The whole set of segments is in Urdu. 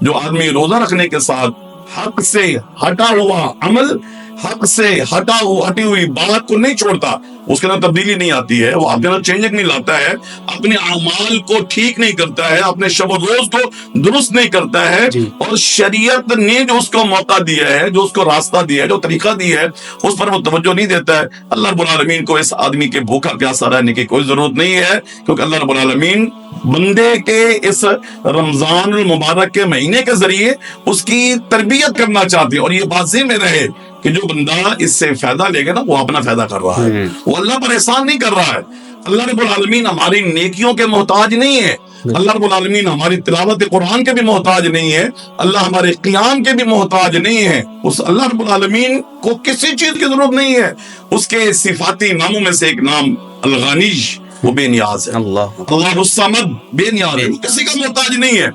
جو آدمی روزہ رکھنے کے ساتھ حق سے ہٹا ہوا عمل، حق سے ہٹی ہوئی بات کو نہیں چھوڑتا، اس کے اندر تبدیلی نہیں آتی ہے، وہ اپنے اندر چینجنگ نہیں لاتا ہے، اپنے اعمال کو ٹھیک نہیں کرتا ہے، اپنے شب و روز کو درست نہیں کرتا ہے، اور شریعت نے جو اس کو موقع دیا ہے، جو اس کو راستہ دیا ہے، جو طریقہ دیا ہے، اس پر وہ توجہ نہیں دیتا ہے، اللہ رب العالمین کو اس آدمی کے بھوکا پیاسا رہنے کی کوئی ضرورت نہیں ہے، کیونکہ اللہ رب العالمین بندے کے اس رمضان المبارک کے مہینے کے ذریعے اس کی تربیت کرنا چاہتے ہیں، اور یہ بات ذہن میں رہے کہ جو بندہ اس سے فائدہ لے گا نا، وہ اپنا فائدہ کر رہا ہے، وہ اللہ پر احسان نہیں کر رہا ہے۔ اللہ رب العالمین ہماری نیکیوں کے محتاج نہیں ہے، اللہ رب العالمین ہماری تلاوت قرآن کے بھی محتاج نہیں ہے، اللہ ہمارے قیام کے بھی محتاج نہیں ہے، اس اللہ رب العالمین کو کسی چیز کی ضرورت نہیں ہے۔ اس کے صفاتی ناموں میں سے ایک نام الغنی، وہ بے نیاز ہے، اللہ الصمد، بے نیاز ہے، کسی کا محتاج نہیں ہے،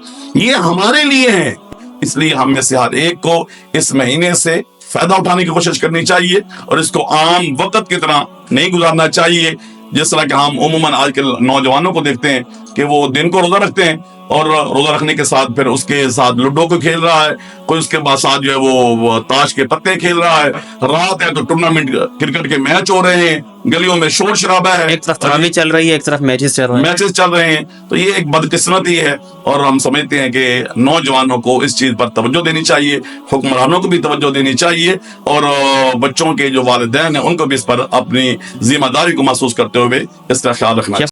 یہ ہمارے لیے ہے۔ اس لیے ہم میں سے ہر ایک کو اس مہینے سے فائدہ اٹھانے کی کوشش کرنی چاہیے، اور اس کو عام وقت کی طرح نہیں گزارنا چاہیے، جس طرح کہ ہم عموماً آج کے نوجوانوں کو دیکھتے ہیں کہ وہ دن کو روزہ رکھتے ہیں، اور روزہ رکھنے کے ساتھ پھر اس کے ساتھ لوڈو کو کھیل رہا ہے، کوئی اس کے بعد ساتھ جو ہے وہ تاش کے پتے کھیل رہا ہے، رات ہے تو ٹورنامنٹ کرکٹ کے میچ ہو رہے ہیں، گلیوں میں شور شرابہ ہے، ایک طرف تراویح چل رہی ہے، ایک طرف میچز چل رہے ہیں، تو یہ ایک بدقسمتی ہے، اور ہم سمجھتے ہیں کہ نوجوانوں کو اس چیز پر توجہ دینی چاہیے، حکمرانوں کو بھی توجہ دینی چاہیے، اور بچوں کے جو والدین ہیں ان کو بھی اس پر اپنی ذمہ داری کو محسوس کرتے ہوئے اس کا خیال رکھنا چاہیے۔